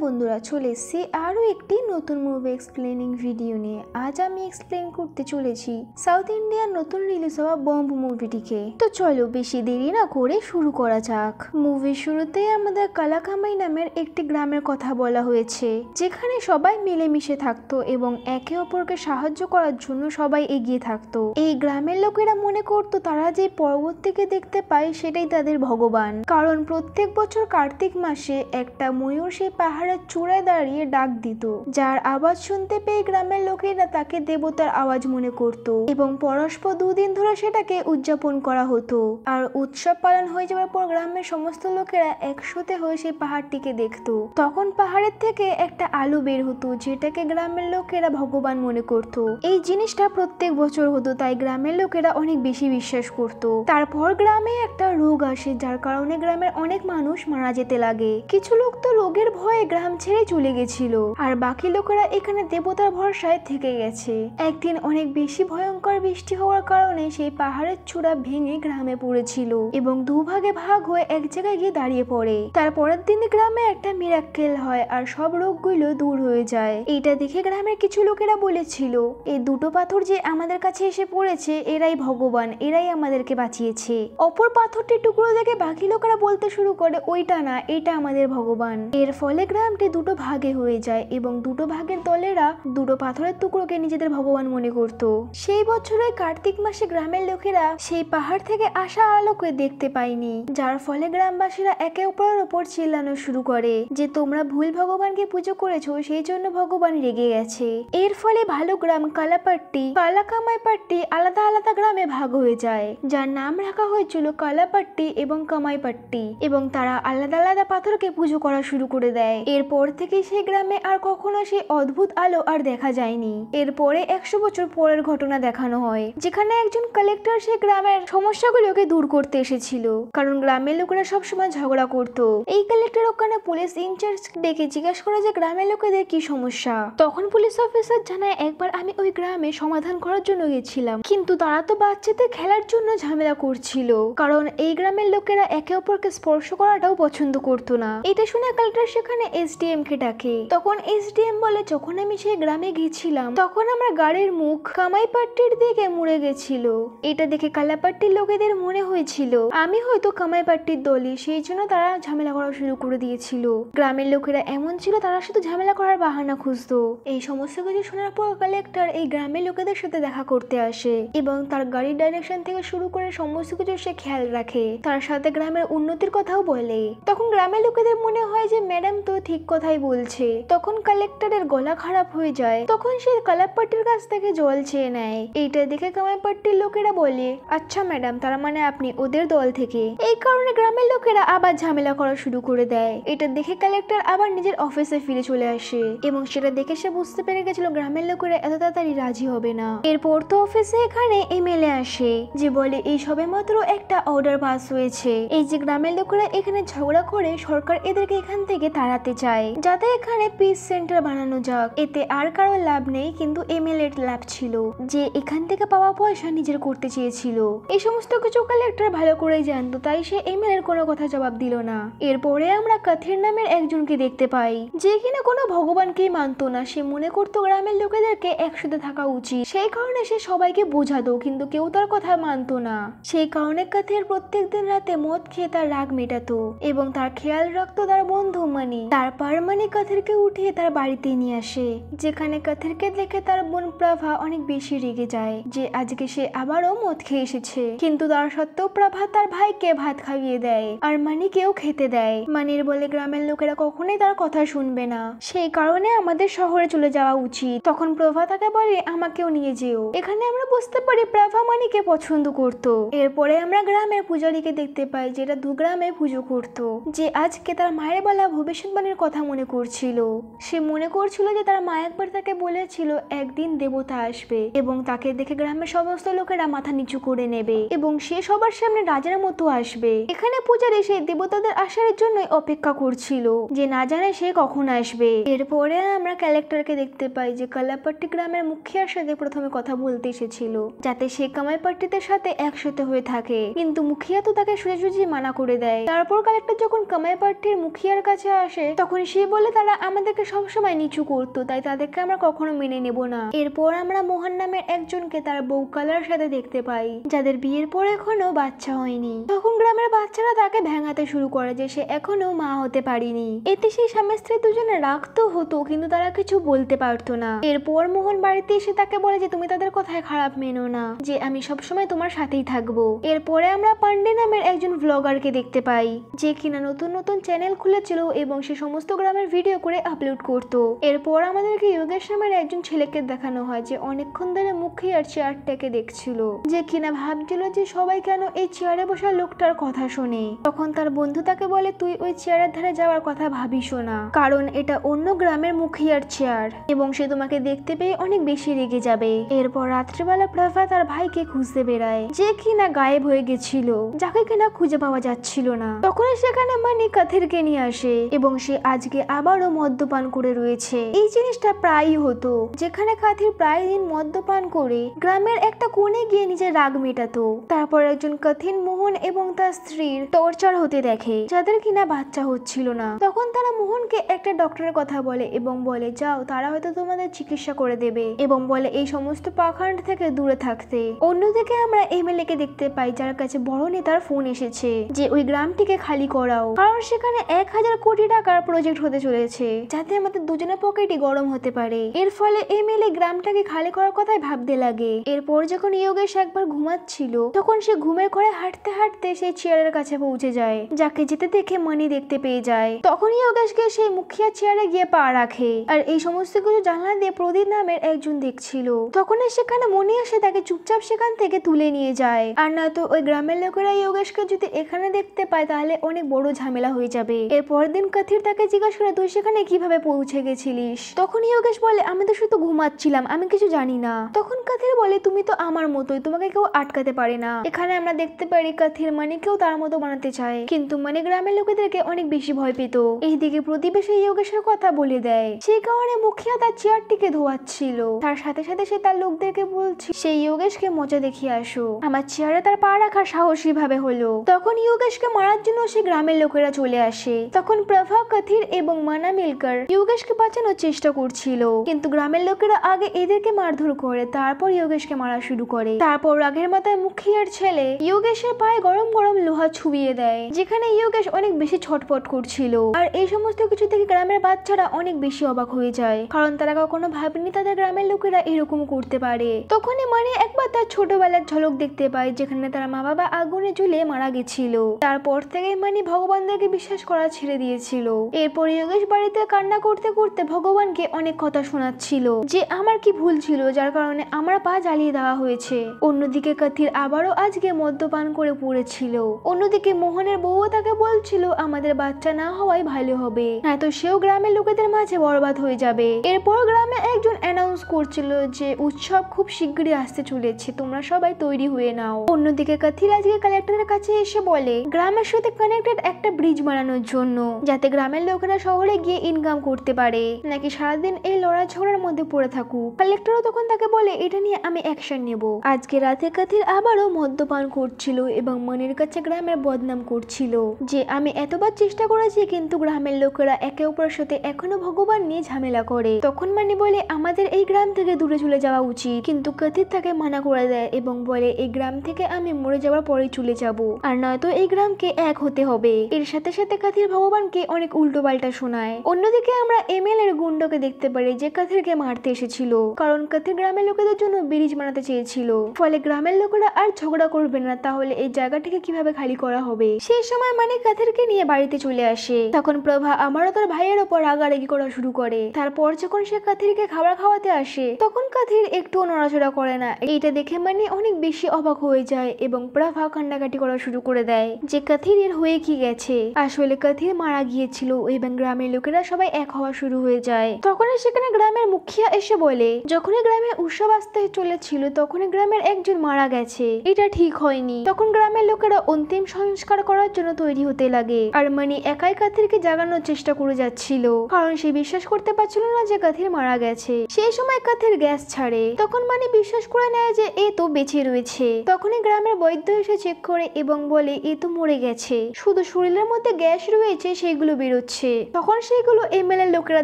বন্ধুরা, চলে এসেছি আরও একটি নতুন মুভি এক্সপ্লেনিং ভিডিও নিয়ে। আজ আমি এক্সপ্লেন করতে চলেছি সাউথ ইন্ডিয়ার নতুন রিলিজ হওয়া বম্ব মুভিটিকে। তো চলো বেশি দেরি না করে শুরু করা যাক। মুভির শুরুতেই আমাদের কালাকামাই নামের একটি গ্রামের কথা বলা হয়েছে, যেখানে সবাই মিলেমিশে থাকতো এবং একে অপরকে সাহায্য করার জন্য সবাই এগিয়ে থাকতো। এই গ্রামের লোকেরা মনে করতো তারা যে পর্বত থেকে দেখতে পায় সেটাই তাদের ভগবান, কারণ প্রত্যেক বছর কার্তিক মাসে একটা ময়ূর সেই পাহাড়ের চূড়ায় দাঁড়িয়ে ডাক দিত, যার আওয়াজ শুনতে পেয়ে গ্রামের লোকেরা তাকে দেবতার আওয়াজ মনে করত এবং পরস্পর দুদিন ধরে সেটাকে উদযাপন করা হতো। আর উৎসব পালন হয়ে যাওয়ার পর গ্রামের সমস্ত লোকেরা একসাথে হয়ে সেই পাহাড়টিকে দেখতো। তখন পাহাড়ের থেকে একটা আলো বের হতো, যেটাকে গ্রামের লোকেরা ভগবান মনে করত। এই জিনিসটা প্রত্যেক বছর হতো, তাই গ্রামের লোকেরা অনেক বেশি বিশ্বাস করত। তারপর গ্রামে একটা রোগ আসে, যার কারণে গ্রামের অনেক মানুষ মারা যেতে লাগে। কিছু লোক তো রোগের ভয়ে গ্রাম ছেড়ে চলে গেছিল, আর বাকি লোকেরা এখানে দেবতার ভরসায় থেকে গেছে। একদিন অনেক বেশি ভয়ঙ্কর বৃষ্টি হওয়ার কারণে সেই পাহাড়ের চূড়া ভেঙে গ্রামে পড়েছিল এবং দুভাগে ভাগ হয়ে এক জায়গায় গিয়ে দাঁড়িয়ে পড়ে। তারপরের দিন গ্রামে একটা মিরাক্কেল হয় আর সব রোগগুলো দূর হয়ে যায়। এইটা দেখে গ্রামের কিছু লোকেরা বলেছিল, এই দুটো পাথর যে আমাদের কাছে এসে পড়েছে এরাই ভগবান, এরাই আমাদেরকে বাঁচিয়েছে। অপর পাথরটির টুকরো দেখে বাকি লোকেরা বলতে শুরু করে, ওইটা না, এটা আমাদের ভগবান। এর ফলে গ্রামটি দুটো ভাগে হয়ে যায় এবং দুটো ভাগের দলেরা দুটো পাথরের টুকরোকে নিজেদের ভগবান মনে করত। সেই বছরে কার্তিক মাসে গ্রামের লোকেরা সেই পাহাড় থেকে আসা আলোকে দেখতে পায়নি, যার ফলে গ্রামবাসীরা একে অপরের ওপর চিল্লানো শুরু করে যে তোমরা ভুল ভগবানকে পুজো করেছো, সেই জন্য ভগবান রেগে গেছে। এর ফলে ভালো গ্রাম কালাপাট্টি, কালাকামাইপাট্টি আলাদা আলাদা গ্রামে ভাগ হয়ে যায়, যার নাম রাখা হয়েছিল কালাপাট্টি এবং কামাইপাট্টি, এবং তারা আলাদা আলাদা পাথরকে পুজো করা শুরু করে দেয়। এরপর থেকে সেই গ্রামে আর কখনো সেই অদ্ভুত আলো আর দেখা যায়নি। এরপরে 100 বছর পরের ঘটনা দেখানো হয়, যেখানে একজন কালেক্টর সেই গ্রামের সমস্যাগুলোকে দূর করতে এসেছিল, কারণ গ্রামের লোকেরা সবসময় ঝগড়া করত। এই কালেক্টর ওখানে পুলিশ ইনচার্জ ডেকে জিজ্ঞাসা করে যে গ্রামের লোকেদের কি সমস্যা। তখন পুলিশ অফিসার জানায়, একবার আমি ওই গ্রামে সমাধান করার জন্য গেছিলাম, কিন্তু তারা তো বাচ্চাদের খেলার জন্য ঝামেলা করছিল, কারণ এই গ্রামের লোকেরা একে অপরকে স্পর্শ করাটাও পছন্দ করতো না। এটা শুনে কালেক্টর সেখানে এসডিএম কে ডাকে। তখন এসডিএম বলে, যখন আমি সেই গ্রামে গিয়েছিলাম তখন আমার গাড়ির মুখ কামাইপাট্টির দিকে মুড়ে গেছিল। এটা দেখে কালাপাট্টির লোকেদের মনে হয়েছিল আমি হয়তো কামাইপাট্টির দলই, সেই জন্য তারা ঝামেলা করা শুরু করে দিয়েছিল। গ্রামের লোকেরা এমন ছিল, তারা শুধু ঝামেলা করার বাহানা খুঁজতো। এই সমস্ত কিছু শোনার পর কালেক্টর এই গ্রামের লোকেদের সাথে দেখা করতে আসে এবং তার গাড়ির ডাইরেকশন থেকে শুরু করে সমস্ত কিছু সে খেয়াল রাখে, তার সাথে গ্রামের উন্নতির কথাও বলে। তখন গ্রামের লোকেদের মনে হয় যে ম্যাডাম তো ঠিক কথাই বলছে। তখন কালেক্টরের গলা খারাপ হয়ে যায়, তখন সে কালাপাট্টির কাছ থেকে জল চেয়ে নেয়। এইটা দেখে কামাইপাট্টির লোকেরা বলে, আচ্ছা ম্যাডাম, তার মানে আপনি ওদের দল থেকে। এই কারণে গ্রামের লোকেরা আবার ঝামেলা করা শুরু করে দেয়। এটা দেখে কালেক্টর আবার নিজের অফিসে ফিরে চলে আসে এবং সেটা দেখে সে বুঝতে পেরে গেছিল গ্রামের লোকেরা এত তাড়াতাড়ি রাজি হবে না। এরপর তো অফিসে এখানে এমএলএ আসে, যে বলে এই সবে মাত্র একটা অর্ডার পাস হয়েছে, এই যে গ্রামের লোকেরা এখানে ঝগড়া করে সরকার এদেরকে এখান থেকে তাড়াতে চায়, যাতে এখানে পিস সেন্টার বানানো যাক। এতে আর কারো লাভ নেই, কিন্তু এমএলএ এর লাভ ছিল, যে এখান থেকে পাওয়া পয়সা নিজের করতে চেয়েছিল। এই সমস্ত কিছু কালেক্টর ভালো করেই জানতো, তাই সে এমএলএ এর কোনো কথা জবাব দিল না। এরপরে আমরা কাথির নামের একজনকে দেখতে পাই, যে কিনা কোনো ভগবানকেই মানতো না। সে মনে করতো গ্রামের লোকেদেরকে একসাথে থাকা উচিত, সেই কারণে সে সবাইকে বোঝাতো, কিন্তু কেউ তার কথা মানতো না। সেই কারণে কাথির প্রত্যেক দিন রাতে মদ খেয়ে তার রাগ মেটাতো এবং তার খেয়াল রাখতো তার বন্ধু মানি। তারপর মানি কাথিরকে উঠিয়ে তার বাড়িতে নিয়ে আসে, যেখানে কাথিরকে দেখে তার বোন প্রভা অনেক বেশি রেগে যায় যে আজকে সে আবারও মদ খেয়ে এসেছে। কিন্তু তার সত্ত্বেও প্রভা তার ভাইকে ভাত খাইয়ে দেয় আর মানিকেও খেতে দেয়। মানির বলে গ্রামের লোকেরা কখনোই তার কথা শুনবে না, সেই কারণে আমাদের শহরে চলে যাওয়া উচিত। তখন প্রভা তাকে বলে, আমাকেও নিয়ে যেও। এখানে আমরা বুঝতে পারি প্রভা মানিকে পছন্দ করত। এরপরে আমরা গ্রামের পূজারীকে দেখতে পাই, যেটা দু গ্রামে পুজো করত, যে আজকে তার মায়ের বলা ভবিষ্যৎবাণীর কথা মনে করছিল। সে মনে করছিল যে তার মা একবার তাকে বলেছিল একদিন দেবতা আসবে এবং তাকে দেখে গ্রামের সমস্ত লোকেরা মাথা নিচু করে নেবে এবং সে সবার সামনে রাজার মতো আসবে। এখানে পূজারী সেই দেবতাদের আসার জন্যই অপেক্ষা করছিল, যে না জানে সে কখন আসবে। এরপরে আমরা কালেক্টরকে দেখতে পাই, যে কালাপাট্টি গ্রামের মুখিয়ার সাথে প্রথমে কথা বলতে এসেছিল, যাতে সে কামাইপাট্টিদের সাথে একসাথে হয়ে থাকে, কিন্তু মুখিয়া তো তাকে সোজাসুজি মানা করে দেয়। তারপর কালেক্টর যখন কামাইপাট্টির মুখিয়ার কাছে আসে, তখন সে বলে তারা আমাদেরকে সবসময় নিচু করতো, তাই তাদেরকে আমরা কখনো মেনে নেব না। এরপর আমরা মোহন নামের একজনকে তার বউ কালার সাথে দেখতে পাই, যাদের বিয়ের পর এখনো বাচ্চা হয়নি। তখন গ্রামের বাচ্চারা তাকে ভেঙাতে শুরু করে যে সে এখনো মা হতে পারেনি। এতে সেই স্বামী স্ত্রী দুজনে রাগ তো হতো, কিন্তু তারা কিছু বলতে পারতো না। এরপর মোহন বাড়িতে এসে তাকে বলে যে তুমি তাদের কথায় খারাপ মেনো না, যে আমি সবসময় তোমার সাথেই থাকবো। এরপরে আমরা পান্ডে নামের একজন ব্লগারকে দেখতে পাই, যে কিনা নতুন নতুন চ্যানেল খুলেছিল এবং সে সমস্ত গ্রামের ভিডিও করে আপলোড করতো। এরপর আমাদেরকে যোগেশ নামের একজন ছেলেকে দেখানো হয়, যে অনেকক্ষণ ধরে মুখে আর চেয়ারটাকে দেখছিল, যে কিনা ভাবছিল যে সবাই কেন এই চেয়ারে বসা লোকটার কথা শোনে। তখন তার বন্ধু তাকে বলে তুই ওই চেয়ারের ধারে যাওয়ার কথা ভাবিস না, কারণ এটা অন্য গ্রামের মুখিয়ার চেয়ার এবং সে তোমাকে দেখতে পেয়ে অনেক বেশি রেগে যাবে। এরপর রাত্রিবেলা প্রভা তার ভাইকে খুঁজতে বেড়ায়, যে কিনা গায়েব হয়ে গেছিল, যাকে কিনা খুঁজে পাওয়া যাচ্ছিল না। তখন সেখানে মানি কাথিরকে নিয়ে আসে এবং সে আজকে আবারও মদ্যপান করে রয়েছে। এই জিনিসটা প্রায়ই হতো, যেখানে কাথির প্রায় দিন মদ্যপান করে গ্রামের একটা কোণে গিয়ে নিজের রাগ মেটাতো। তারপর একজন কাথিন মোহন এবং তার স্ত্রীর টর্চার হতে দেখে, যাদের কিনা বাচ্চা হচ্ছিল না। তখন তারা মোহনকে একটা ডক্টরের কথা বলে এবং বলে যাও, তারা হয়তো তোমাদের চিকিৎসা করে দেবে, এবং বলে এই সমস্ত পাখণ্ড থেকে দূরে থাকতে। অন্যদিকে আমরা এমএলএ কে দেখতে পাই, যার কাছে বড় নেতার ফোন এসেছে যে ওই গ্রামটিকে খালি করাও, কারণ সেখানে 1000 কোটি টাকার প্রজেক্ট হতে চলেছে, যাতে আমাদের দুজনের পকেটই গরম হতে পারে। এর ফলে এমএলএ গ্রামটাকে খালি করার কথাই ভাবতে লাগে। এরপর যখন যোগেশ একবার ঘুমাচ্ছিল, তখন সে ঘুমের ঘরে হাঁটতে হাঁটতে সেই চেয়ারের কাছে পৌঁছে যায়, যাকে যেতে দেখে মানি দেখতে পেয়ে যায়। তখন যোগেশকে সেই মুখিয়া চেয়ারে গিয়ে পা রাখে, আর এই সমস্ত কিছু জানলা দিয়ে প্রদীপ নামের একজন দেখছিল। তখন সেখানে মনে আসে তাকে চুপচাপ সেখান থেকে তুলে নিয়ে যায়, আর না তো ওই গ্রামের লোকেরা যোগেশকে যদি এখানে দেখতে পায় তাহলে অনেক বড় ঝামেলা হয়ে যাবে। এরপর দিন কাথির তাকে জিজ্ঞাসা করে তুই সেখানে কিভাবে পৌঁছে গেছিলিস। তখন যোগেশ বলে আমি তো শুধু ঘুমাচ্ছিলাম, আমি কিছু জানি না। তখন কাথির বলে তুমি তো আমার মতোই, তোমাকে কেউ আটকাতে পারে না। এখানে আমরা দেখতে পারি কাথির মানিকেও তার মতো বানাতে চায়, কিন্তু মানে গ্রামের লোকেদেরকে অনেক বেশি ভয় পেত। এইদিকে প্রতিবেশী যোগেশের কথা বলে দেয়, সেই কারণে মুখিয়া তার চেয়ারটিকে ধোয়াচ্ছিল। তার সাথে সাথে সে তার লোকদেরকে বলছে সেই যোগেশকে মজা দেখিয়ে আসো, আমার চেয়ারে তার পা রাখার সাহসী ভাবে হলো। তখন যোগেশকে মারার জন্য সে গ্রামের লোকেরা চলে আসে। তখন প্রভা, কাথির এবং মানা মিলকর যোগেশকে বাঁচানোর চেষ্টা করছিল, কিন্তু গ্রামের লোকেরা আগে এদেরকে মারধর করে তারপর যোগেশকে মারা শুরু করে। তারপর রাগের মাথায় মুখিয়ার ছেলে যোগেশের পায়ে গরম গরম লোহা ছুঁয়ে দেয়, যেখানে যোগেশ অনেক বেশি ছটফট করছিল। আর এই সমস্ত কিছু থেকে গ্রামের বাচ্চারা অনেক বেশি অবাক হয়ে যায়, কারণ তারা কখনো ভাবেনি তাদের গ্রামের লোকেরা এরকম করতে পারে। তখনই মানে একবার তার ছোটবেলার ঝলক দেখতে পায়, যেখানে তার মা বাবা আগুনে জ্বলে মারা গেছিল। তারপর থেকে মানে ভগবানদেরকে বিশ্বাস করা ছেড়ে দিয়েছিল। এরপর যোগেশ বাড়িতে কান্না করতে করতে ভগবানকে অনেক কথা শোনাচ্ছিল, যে আমার কি ভুল ছিল যার কারণে আমার পা জ্বালিয়ে দেওয়া হয়েছে। অন্যদিকে কাথির আবারও আজকে মদ্যপান করে পড়েছিল। অন্যদিকে মোহনের বউও তাকে বলছিল আমাদের বাচ্চা না হওয়াই ভালো হবে, নয়তো সেও গ্রামের লোকেদের মাঝে বরবাদ হয়ে যাবে। এরপর গ্রামে একজন অ্যানাউন্স করছিল যে উৎসব খুব শীঘ্রই আসতে চলেছে, তোমরা সবাই তৈরি হয়ে নাও। অন্যদিকে কাথির আজকে কালেক্টরের কাছে এসে বলে গ্রামের সাথে কানেক্টেড একটা ব্রিজ বানানোর জন্য, যাতে গ্রামের লোকেরা শহরে গিয়ে ইনকাম করতে পারে, নাকি সারাদিন এই লড়াই ঝগড়ার মধ্যে পড়ে থাকুক। কালেক্টরও তখন তাকে বলে এটা নিয়ে আমি অ্যাকশন নেব। আজকে রাতে কাথির আবারও মদ্যপান করছিল এবং মনির কাছে গ্রামের বদনাম করছিল, যে আমি এতবার চেষ্টা করেছি কিন্তু গ্রামের লোকেরা একে অপরের সাথে এখনো ভগবান নিয়ে ঝামেলা করে। তখন মানি বলে আমাদের এই গ্রাম থেকে দূরে চলে যাওয়া উচিত, কিন্তু কাথির তাকে মানা করে দেয় এবং বলে এই গ্রাম থেকে আমি মরে যাওয়ার পরে চলে যাব, আর নয়তো এই গ্রামকে এক হতে হবে। এর সাথে সাথে কাথির ভগবানকে অনেক উল্টো পাল্টা শোনায়। অন্যদিকে আমরা এমএল এর গুন্ডকে দেখতে পারি, যে কাথিরকে মারতে এসেছিল, কারণ কাথির গ্রামের লোকেদের জন্য ব্রিজ বানাতে চেয়েছিল। ফলে গ্রামের লোকেরা আর ঝগড়া করবে না, তাহলে এই জায়গাটিকে কিভাবে খালি করা হবে। সেই সময় মানে কাথিরকে নিয়ে বাড়িতে চলে আসে। তখন প্রভা আমারও তার ভাইয়ের ওপর রাগারাগি করা শুরু করে। তারপর যখন সে কাথিরকে খাবার খাওয়াতে আসে, তখন কাথির একটুও নড়াচড়া করে না। এইটা দেখে মানে অনেক বেশি অবাক হয়ে যায় এবং প্রভা কান্নাকাটি করা শুরু করে দেয়, যে কাথিরের হয়ে কি গেছে। আসলে কাথির মারা গিয়েছিল এবং গ্রামের লোকেরা সবাই এক হওয়া শুরু হয়ে যায়। তখন সেখানে গ্রামের মুখিয়া এসে বলে যখনই গ্রামে উৎসব আসতে চলেছিল তখনই গ্রামের একজন মারা গেছে, এটা ঠিক হয়নি। তখন গ্রামের লোকেরা অন্তিম সংস্কার করার জন্য তৈরি হতে লাগে, আর মানে একাই কাথিরকে জাগানোর চেষ্টা করে যাচ্ছিল, কারণ সে বিশ্বাস করতে পারছিল না যে কাথির মারা গেছে। সেই সময় কাথির গ্যাস ছাড়ে, তখন মানে বিশ্বাস করে নেয় যে এ তো বেঁচে রয়েছে। তখনই গ্রামের বৈদ্য এসে চেক করে এবং বলে এ তো মরে গেছে, শুধু শরীরের মধ্যে গ্যাস রয়েছে সেগুলো বেরোচ্ছে করছে। তখন সেগুলো এমএলএ লোকেরা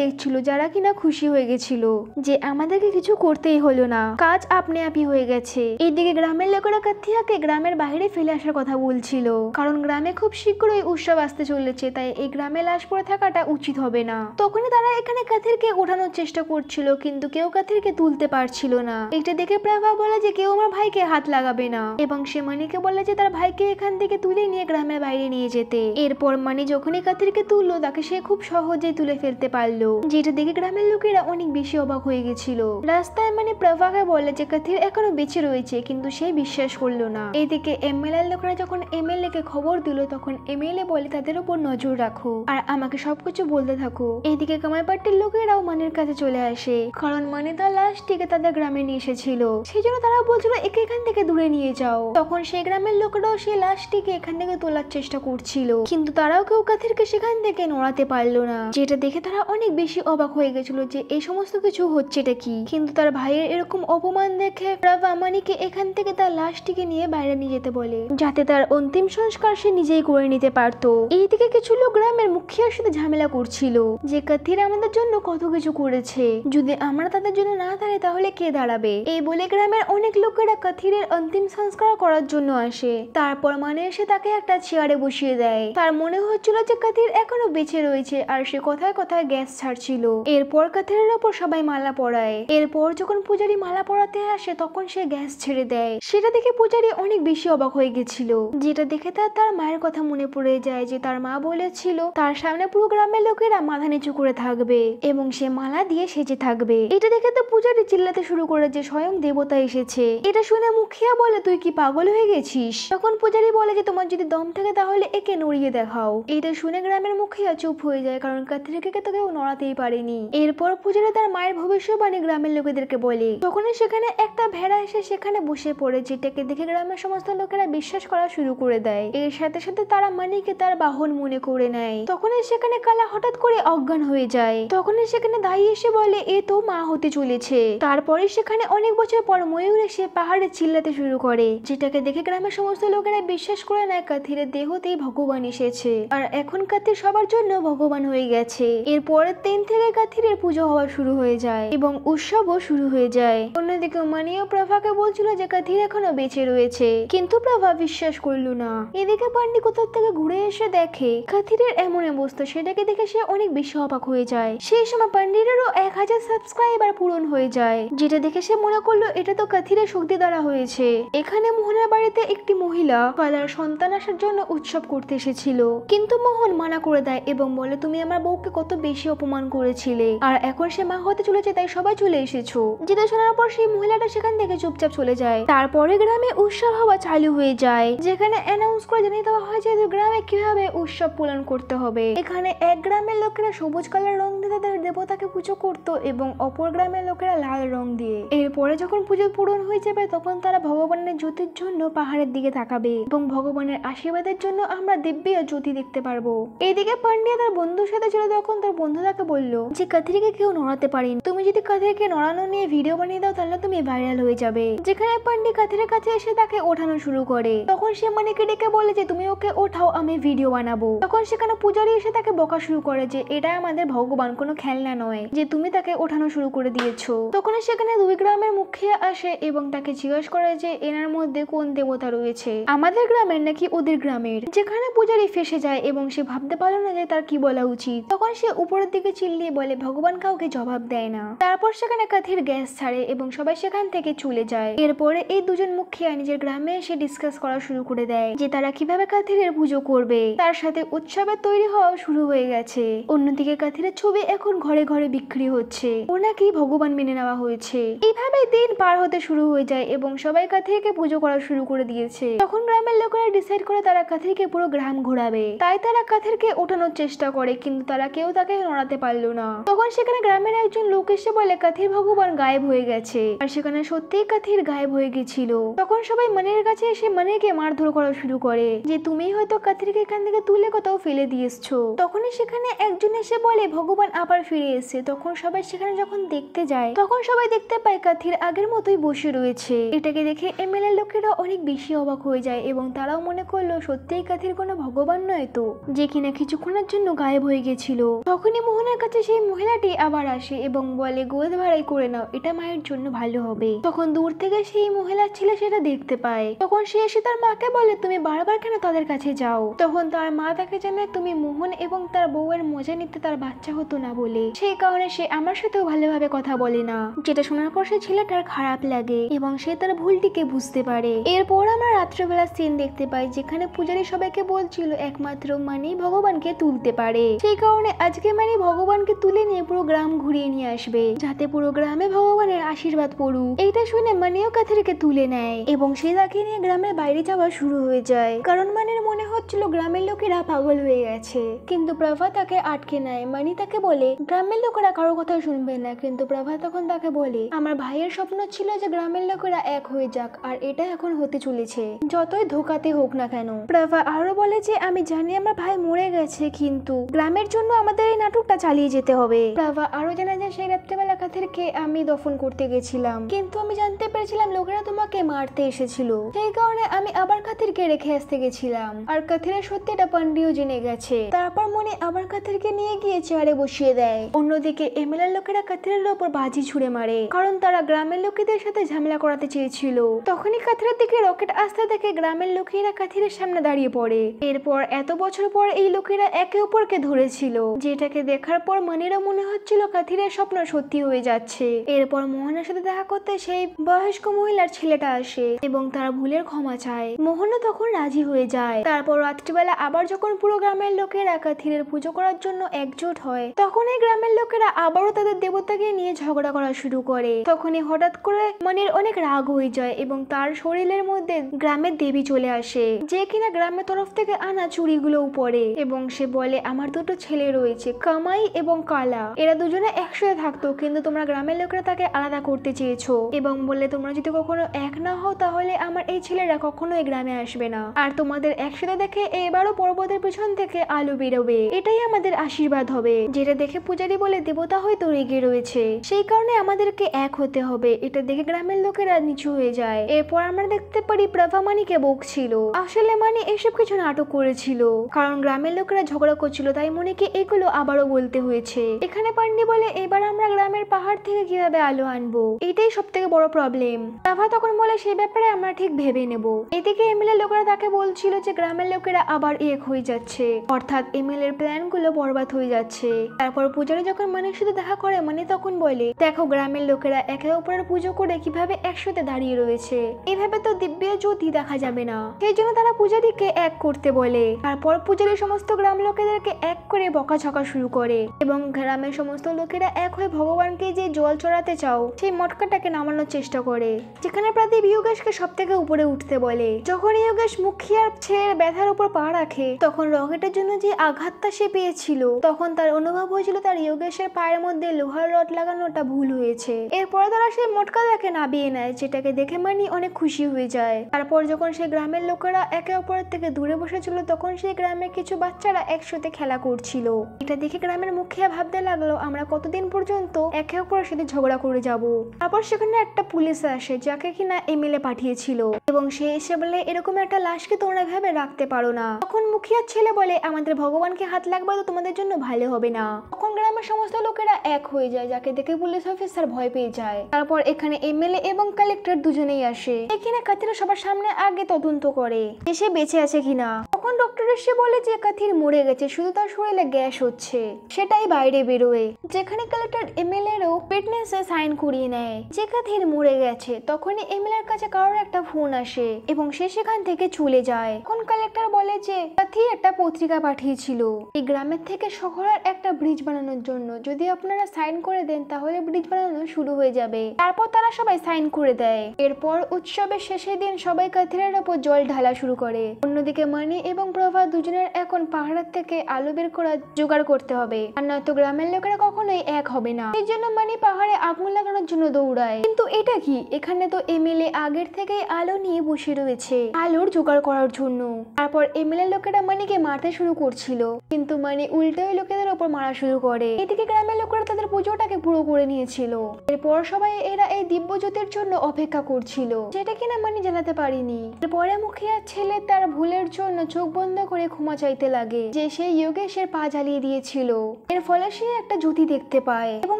দেখছিল, যারা কিনা খুশি হয়ে গেছিল যে আমাদেরকে কিছু করতেই হলো না, কাজ আপনি আপই হয়ে গেছে। এইদিকে গ্রামের লোকেরা কাথিয়াকে গ্রামের বাইরে ফেলে আসার কথা বলছিল, কারণ গ্রামে খুব শীঘ্রই উৎসব আসতে চলেছে, তাই এই গ্রামে লাশ পড়ে থাকাটা উচিত হবে না। তখনই তারা এখানে কাথিরকে ওঠানোর চেষ্টা করছিল, কিন্তু কেউ কাথিরকে তুলতে পারছিল না। এটা দেখে প্রভা বলে যে কেউ আমার ভাইকে হাত লাগাবে না, এবং সে মানিকে বলে যে তার ভাইকে এখান থেকে তুলে নিয়ে গ্রামের বাইরে নিয়ে যেতে। এরপর মানি যখনই কাথিরকে তুললো, তাকে সে খুব সহজেই তুলে ফেলতে পারলো, যেটা দেখে গ্রামের লোকেরা অনেক বেশি অবাক হয়ে গেছিল। রাস্তায় মানি প্রভাকে বলে যে কাথির এখনো বেঁচে রয়েছে, কিন্তু সে বিশ্বাস করলো না। এইদিকে এমএলএ লোকেরা যখন এমএলএ কে খবর দিল, তখন এমএলএ বলে তাদের উপর নজর রাখো আর আমাকে সবকিছু বলতে থাকো। এইদিকে কামারপাট্টির লোকেরাও মানির কাছে চলে আসে, কারণ মানি তার লাশটিকে তাদের গ্রামে নিয়ে এসেছিল, সেই জন্য তারা বলছিল একে এখান থেকে দূরে নিয়ে যাও। তখন সেই গ্রামের লোকেরাও সেই লাশটিকে এখান থেকে তোলার চেষ্টা করছিল, কিন্তু তারাও কেউ কাথিরকে সেখান থেকে নড়াতে পারলো না, যেটা দেখে তারা অনেক বেশি অবাক হয়ে গেছিল যে এই সমস্ত কিছু হচ্ছেটা কি। কিন্তু তার ভাইয়ের এরকম অপমান দেখে প্রভা মানিকে এখান থেকে তার লাশটিকে নিয়ে বাইরে নিয়ে যেতে বলে, যাতে তার অন্তিম সংস্কার সে নিজেই করে নিতে পারতো। এইদিকে কিছু লোক গ্রামের মুখিয়ার সাথে ঝামেলা করছিল যে কাথির আমাদের জন্য কত কিছু করেছে, যদি আমরা তাদের জন্য না দাঁড়াই তাহলে কে দাঁড়াবে। এই বলে গ্রামের অনেক লোকেরা কাথিরের অন্তিম সংস্কার করার জন্য আসে। তারপর মানে এসে তাকে একটা চেয়ারে বসিয়ে দেয়। তার মনে হচ্ছিল যে কাথির এখনো বেঁচে রয়েছে, আর সে কথায় কথায় গ্যাস ছাড়ছিল। এরপর কাথিরের ওপর সবাই মালা পরায়। এরপর যখন পূজারী মালা পরাতে আসে, তখন সে গ্যাস ছেড়ে দেয়। সেটা দেখে পূজারী অনেক বেশি অবাক হয়ে গেছিল, যেটা দেখে তার মায়ের কথা মনে পড়ে যায় যে তার মা বলেছিল তার সামনে পুরো গ্রামের লোকেরা মাথা নিচু করে থাকবে এবং সে মালা দিয়ে সেজে থাকবে। এটা দেখে তো পূজারী চিল্লাতে শুরু করে যে স্বয়ং দেবতা এসেছে। এটা শুনে মুখিয়া বলে তুই কি পাগল হয়ে গেছিস? তখন পূজারী বলে যে তোমার যদি দম থাকে তাহলে একে নড়িয়ে দেখাও। এটা শুনে গ্রামের মুখিয়া চুপ হয়ে যায়, কারণ কাথিরকে তো কেউ নড়াতেই পারেনি। এরপর পূজারী তার মায়ের ভবিষ্যৎবাণী গ্রামের লোকেদেরকে বলে। তখন সেখানে একটা ভেড়া এসে সেখানে বসে পড়ে, যেটাকে দেখে গ্রামের সমস্ত লোকেরা বিশ্বাস করা শুরু করে দেয়। এর সাথে সাথে তারা মানিকে তার বাহন মনে করে নেয়। তখন সেখানে কালা হঠাৎ করে অজ্ঞান হয়ে যায়। তখন সেখানে দাই এসে বলে এ তো মা হতে চলেছে। তারপরে সেখানে অনেক বছর পর ময়ূর এসে পাহাড়ে চিল্লাতে শুরু করে, যেটাকে দেখে গ্রামের সমস্ত লোকেরা বিশ্বাস করে নেয় কাথিরের দেহতেই ভগবান এসেছে, আর এখন কাথির সবার জন্য ভগবান হয়ে গেছে। এর পরের দিন থেকে কাথিরের পুজো হওয়া শুরু হয়ে যায় এবং উৎসবও শুরু হয়ে যায়। অন্যদিকে মানিও প্রভাকে বলছিল যে কাথির এখনো বেঁচে রয়েছে, কিন্তু প্রভা বিশ্বাস করল না। এদিকে পান্ডি কোথাও থেকে ঘুরে এসে দেখে কাথিরের এমন অবস্থা, সেটাকে দেখে সে অনেক বেশি অবাক হয়ে যায়। সেই সময় পান্ডিরেরও 1000 সাবস্ক্রাইবার পূরণ হয়ে যায়, যেটা দেখে সে মনে করলো এটা তো কাথিরের শক্তি দ্বারা হয়েছে। এখানে মোহনের বাড়িতে একটি মহিলা তার সন্তান আসার জন্য উৎসব করতে এসেছিল, কিন্তু মোহন মানা করে দেয় এবং বলে তুমি আমার বউকে কত বেশি অপমান করেছিলে, আর এখন সে মা হতে চলেছে, তাই সবাই চলে এসেছো। যেটা শোনার পর সেই মহিলাটা সেখান থেকে চুপচাপ চলে যায়। তারপরে গ্রামে উৎসব হওয়া চালু হয়ে যায়, যেখানে অ্যানাউন্স করে জানিয়ে দেওয়া হয় যে গ্রামে কিভাবে উৎসব পালন করতে হবে। এখানে এক গ্রামের লোকেরা সবুজ কালার রং দিয়ে তাদের দেবতাকে পুজো করত এবং অপর গ্রামের লোকেরা লাল রং দিয়ে। এরপরে যখন পুজো পূরণ হয়ে যাবে, তখন তারা ভগবানের জ্যোতির জন্য পাহাড়ের দিকে তাকাবে এবং ভগবানের আশীর্বাদের জন্য আমরা দিব্য জ্যোতি দেখতে পারবো। এইদিকে পান্ডিয়া তার বন্ধুর সাথে ছিল, তখন তার বন্ধু তাকে বললো যে কাথিরকে কেউ নড়াতে পারেন, তুমি যদি কাথিরকে নড়ানো নিয়ে ভিডিও বানিয়ে দাও তাহলে তুমি ভাইরাল হয়ে যাবে। যেখানে পান্ডি কাথিরের কাছে এসে তাকে ওঠানো শুরু করে, তখন সে মানিকে ডেকে বলে যে তুমি ওকে ওঠাও, আমি ভিডিও বানাবো। তখন সেখানে পূজারী এসে তাকে বকা শুরু করে যে এটা আমাদের ভগবান, কোনো খেলনা নয় যে তুমি তাকে ওঠানো শুরু করে দিয়েছো। তখন সেখানে দুই গ্রামের মুখিয়া আসে এবং তাকে জিজ্ঞাসা করে যে এনার মধ্যে কোন দেবতা রয়েছে, আমাদের গ্রামের নাকি ওদের গ্রামের। যেখানে পূজারী ফেসে যায় এবং সে ভাবতে পারলো না যে তার কি বলা উচিত। তখন সে উপরের দিকে চিল্লিয়ে বলে ভগবান কাউকে জবাব দেয় না। তারপর সেখানে কাথির গ্যাস ছাড়ে এবং সবাই সেখান থেকে চলে যায়। এরপরে এই দুজন মুখিয়া নিজের গ্রামে এসে ডিসকাস করা শুরু করে দেয় যে তারা কিভাবে কাথিরের পুজো করবে। তার সাথে উৎসবের তৈরি হওয়া শুরু হয়ে গেছে। অন্যদিকে কাথিরের ছবি এখন ঘরে ঘরে বিক্রি হচ্ছে, ও নাকি ভগবান মেনে নেওয়া হয়েছে। এইভাবে দিন পার হতে শুরু হয়ে যায় এবং সবাই কাথিরকে পুজো করা শুরু করে দিয়েছে। তখন গ্রামের লোকেরা ডিসাইড করে তারা কাথিরকে পুরো গ্রাম ঘোরাবে, তাই তারা কাথিরকে ওঠানোর চেষ্টা করে, কিন্তু তারা কেউ তাকে নড়াতে পারলো না। তখন সেখানে গ্রামের একজন লোক এসে বলে কাথির ভগবান গায়েব হয়ে গেছে, আর সেখানে সত্যিই কাথির গায়েব হয়ে গেছিল। তখন সবাই মানির কাছে এসে মানিকে মারধর করা শুরু করে যে তুমি হয়তো কাথিরকে এখান থেকে তুলে কোথাও ফেলে দিয়েছো। তখনই সেখানে একজন এসে বলে ভগবান আবার ফিরে এসে। তখন সবাই সেখানে যখন দেখতে যায়, তখন সবাই দেখতে পায় কাথির আগের মতোই বসে রয়েছে। এটাকে দেখে এমএলএ লোকেরা অনেক বেশি অবাক হয়ে যায় এবং তারাও মনে করলো সত্যিই কাথির কোনো ভগবান নয় তো, যে কিনা কিছুক্ষণের জন্য গায়েব হয়ে গেছিল। তখনই মোহনার কাছে সেই মহিলাটি আবার আসে এবং বলে গোদ ভাড়াই করে নাও, এটা মায়ের জন্য ভালো হবে। তখন দূর থেকে সেই মহিলার ছেলে সেটা দেখতে পায়। তখন সে এসে তার মাকে বলে তুমি বারবার কেন তাদের কাছে যাও। তখন তার মা তাকে জানায় তুমি মোহন এবং তার বউয়ের মজা নিতে তার বাচ্চা হতো না বলে, সেই কারণে সে আমার সাথেও ভালোভাবে কথা বলে না। যেটা শোনার পর সে ছেলেটার খারাপ লাগে এবং সে তার ভুলটিকে বুঝতে পারে। এরপর আমরা রাত্রেবেলা সিন দেখতে পাই যেখানে পূজারী সবাইকে বলছিল একমাত্র মানি ভগবানকে তুলতে পারে, সেই কারণে আজকে মানি ভগবানকে তুলে নিয়ে পুরো গ্রাম ঘুরিয়ে নিয়ে আসবে যাতে পুরো গ্রামে ভগবানের আশীর্বাদ পড়ুক। এইটা শুনে মানিও কাথিরকে তুলে নেয় এবং সে তাকে নিয়ে গ্রামের বাইরে যাওয়া শুরু হয়ে যায়, কারণ মানির মনে হচ্ছিল গ্রামের লোকেরা পাগল হয়ে গেছে। কিন্তু প্রভা তাকে আটকে নেয়। মানি তাকে বলে গ্রামের লোকেরা কারো কথা শুনবে না, কিন্তু প্রভা তখন তাকে বলে আমার ভাইয়ের স্বপ্ন ছিল যে গ্রামের লোকেরা এক হয়ে যাক, আর এটা এখন হতে চলেছে যতই ধোকাতে হোক না কেন। প্রভা আরো বলে যে আমি জানি আমার ভাই মরে গেছে, কিন্তু গ্রামের জন্য আমাদের এই নাটকটা চালিয়ে যেতে হবে। প্রভা আরো জানায় যে সেই রাত্রেবেলা কাথিরকে আমি দফন করতে গেছিলাম, কিন্তু আমি জানতে পেরেছিলাম লোকেরা তোমাকে মারতে এসেছিল, সেই কারণে আমি আবার কাথিরকে রেখে আসতে গেছিলাম। আর কাথিরের সত্যিটা পান্ডিও জেনে গেছে। তারপর মনে আবার কাথিরকে নিয়ে গিয়ে চেয়ারে বসিয়ে দেয়। অন্যদিকে এমএলএর লোকেরা কাথিরের উপর বাজি ছুড়ে মারে, কারণ তারা গ্রামের লোকেদের সাথে ঝামেলা করাতে চেয়েছিল। তখনই কাথিরের দিকে রকেট আসতে দেখে গ্রামের লোকেরা কাথিরের সামনে দাঁড়িয়ে পড়ে। এরপর এত বছর পর এই লোকেরা একে অপরকে ধরেছিল, যেটাকে দেখার পর মানিরও মনে হচ্ছিল কাথিরের স্বপ্ন সত্যি হয়ে যাচ্ছে। এরপর মোহনের সাথে দেখা করতে সেই বয়স্ক মহিলার ছেলেটা আসে এবং তার ভুলের ক্ষমা চায়। মোহনও তখন রাজি হয়ে যায়। তারপর রাত্রিবেলা আবার যখন পুরো গ্রামের লোকেরা কাথিরের পুজো করার জন্য একজোট হয়, তখন এই গ্রামের লোকেরা আবারও তাদের দেবতাকে নিয়ে ঝগড়া করা শুরু করে। তখনই হঠাৎ করে মনির অনেক রাগ হয়ে যায় এবং তার শরীরের মধ্যে গ্রামের দেবী চলে আসে, যে কিনা গ্রামের তরফ থেকে আনা চুরিগুলো উপরে, এবং সে বলে আমার দুটো ছেলে রয়েছে কামাই এবং কালা, এরা দুজনে একসাথে থাকতো, কিন্তু তোমরা গ্রামের লোকেরা তাকে আলাদা করতে চেয়েছো, এবং বলে তোমরা যদি কখনো এক না হও তাহলে আমার এই ছেলেরা কখনো এই গ্রামে আসবে না, আর তোমাদের একসাথে দেখে এবারও পর্বতের পিছন থেকে আলো বেরোবে, এটাই আমাদের আশীর্বাদ হবে। যেটা দেখে পূজারী বলে দেবতা হয়তো রেগে রয়েছে, সেই কারণে আমাদেরকে এক হতে হবে। এটা দেখে গ্রামের লোকেরা নিচু হয়ে যায়। এরপর আমরা দেখতে পারি প্রভা মানিকে বকছিল। আসলে মানি এসব কিছু নাটক করেছিল, কারণ গ্রামের লোকেরা ঝগড়া করছিল, তাই মনিকে এগুলো আবারও বলতে হয়েছে। এখানে পান্ডি বলে এবার আমরা গ্রামের পাহাড় থেকে কিভাবে আলো আনবো, এটাই সব থেকে বড় প্রবলেম। প্রভা তখন বলে সেই ব্যাপারে আমরা ঠিক ভেবে নেব। এদিকে এমএলএ লোকেরা তাকে বলছিল যে গ্রামের লোকেরা আবার এক হয়ে যাচ্ছে, অর্থাৎ এমএলএ এর প্ল্যান গুলো বরবাদ হয়ে যাচ্ছে। তারপর পূজারী যখন মানির সাথে দেখা করে, মানি তখন বলে দেখো গ্রামের লোকেরা একে অপরের পুজো করে কিভাবে একসাথে দাঁড়িয়ে রয়েছে, এভাবে তো দিব্য জ্যোতি দেখা যাবে না, সেই জন্য তারা পূজারীকে এক করতে বলে। তারপর পূজারী সমস্ত গ্রাম লোকেদেরকে এক করে বকাঝকা শুরু করে এবং গ্রামের সমস্ত লোকেরা এক হয়ে ভগবানকে যে জল চড়াতে চাও সেই মটকাটাকে নামানোর চেষ্টা করে, যেখানে প্রদীপ যোগেশকে সব থেকে উপরে উঠতে বলে। যখন যোগেশ মুখিয়ার ছেলের ব্যথার উপর পা রাখে, তখন রকেটের জন্য যে আঘাতটা সে পেয়েছিল, তখন তার অনুভব হয়েছিল তার যোগেশের পায়ের মধ্যে লোহার রড লাগানোটা ভুল হয়েছে। এরপরে তারা সেই মটকাটাকে নামিয়ে নেয়, যেটাকে দেখে মানি অনেক খুশি হয়ে যায়। তারপর যখন সেই গ্রামের লোকেরা একে অপরের থেকে দূরে বসেছিল, তখন সেই গ্রামের কিছু বাচ্চারা একসাথে খেলা করছিল। এটা দেখে গ্রামের মুখিয়া ভাবতে লাগলো আমরা কতদিন পর্যন্ত একে অপরের সাথে ঝগড়া করে যাব। তারপর সেখানে একটা পুলিশ আসে, যাকে কিনা এমএলএ পাঠিয়েছিল, এবং সে এসে বলে এরকম একটা লাশকে তোমরা ভেবে রাখতে পারো না। তখন মুখিয়ার ছেলে বলে আমাদের ভগবানকে হাত লাগবে তো তোমাদের জন্য ভালো হবে না। তখন গ্রামের সমস্ত লোকেরা এক হয়ে যায়, যাকে দেখে পুলিশ অফিসার ভয় পেয়ে যায়। তারপর এখানে এমএলএ এবং কালেক্টর দুজনেই আসে। এখানে কাথিরা সবার সামনে আগে তদন্ত করে সে বেঁচে আছে কিনা। তখন ডক্টর এসে বলে যে কাথির মরে গেছে, শুধু তার শরীরে গ্যাস হচ্ছে, সেটাই বাইরে বেরোয়। যেখানে কালেক্টর এমএলএ এরও ফিটনেসে সাইন করিয়ে নেয় যে কাথির মরে গেছে। তখনই এমএলএ এর কাছে কারোর একটা ফোন আসে এবং সে সেখান থেকে চলে যায়। তখন কালেক্টর বলে যে কাথি একটা পত্রিকা পাঠিয়েছিল এই গ্রামের থেকে শহরের একটা ব্রিজ বানানোর জন্য, যদি আপনারা সাইন করে দেন তাহলে ব্রিজ বানানো শুরু হয়ে যাবে। তারপর তারা সবাই সাইন করে দেয়। এরপর উৎসবের শেষের দিন সবাই কাথিরের উপর জল ঢালা শুরু করে। অন্যদিকে মানি এবং প্রভা দুজনের এখন পাহাড়ের থেকে আলো বের করা জোগাড় করতে হবে, আর নয়তো গ্রামের লোকেরা কখনোই এক হবে না। এই জন্য মানি পাহাড়ে আগুন লাগানোর জন্য দৌড়ায়। কিন্তু এটা কি, এখানে তো এমএলএ আগের থেকেই আলো নিয়ে বসে রয়েছে আলোর জোগাড় করার জন্য। তারপর এমএলএ লোকেরা মানিকে মারতে শুরু করছিল, কিন্তু মানি উল্টো লোকেদের উপর মারা শুরু করে। এদিকে গ্রামের লোকেরা তাদের পুজোটাকে পুরো করে নিয়েছিল। এরপর সবাই এরা এই দিব্য জ্যোতির জন্য অপেক্ষা করছিল, যেটা কিনা মানি জানাতে পারিনি। এরপরে মুখিয়ার ছেলে তার ভুলের জন্য চোখ বন্ধ করে ক্ষমা চাইতে লাগে যে সে যোগেশের পা জ্বালিয়ে দিয়েছিল। এর ফলে সে একটা জ্যোতি দেখতে পায় এবং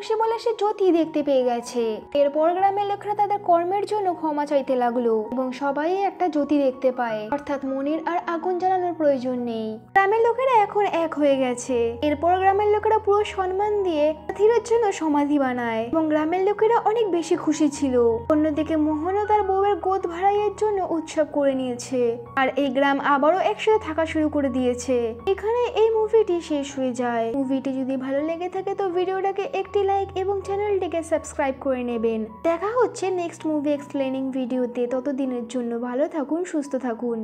সে বলে সে জ্যোতি দেখতে পেয়ে গেছে। এরপর গ্রামের লোকেরা তাদের কর্মের জন্য ক্ষমা চাইতে লাগলো এবং সবাই একটা জ্যোতি দেখতে পায়, অর্থাৎ মনির আর আগুন জ্বালানোর প্রয়োজন নেই। গ্রামের লোকেরা এখন এক হয়ে গেছে। এরপর গ্রামের লোকেরা পুরো সম্মান দিয়ে পাথিরের জন্য সমাধি বানায় এবং গ্রামের লোকেরা অনেক বেশি খুশি ছিল। অন্যদিকে মোহনও তার বউয়ের গোদ ভাড়াইয়ের জন্য উৎসব করে নিয়েছে আর এই গ্রাম আবারও একসাথে থাকা শুরু করে দিয়েছে। এখানে এই মুভিটি শেষ হয়ে যায়। মুভিটি যদি ভালো লেগে থাকে তো ভিডিওটাকে একটি লাইক এবং চ্যানেলটিকে সাবস্ক্রাইব করে নেবেন। দেখা হচ্ছে নেক্সট মুভি এক্সপ্লেনিং ভিডিওতে। ততদিনের জন্য ভালো থাকুন, সুস্থ থাকুন।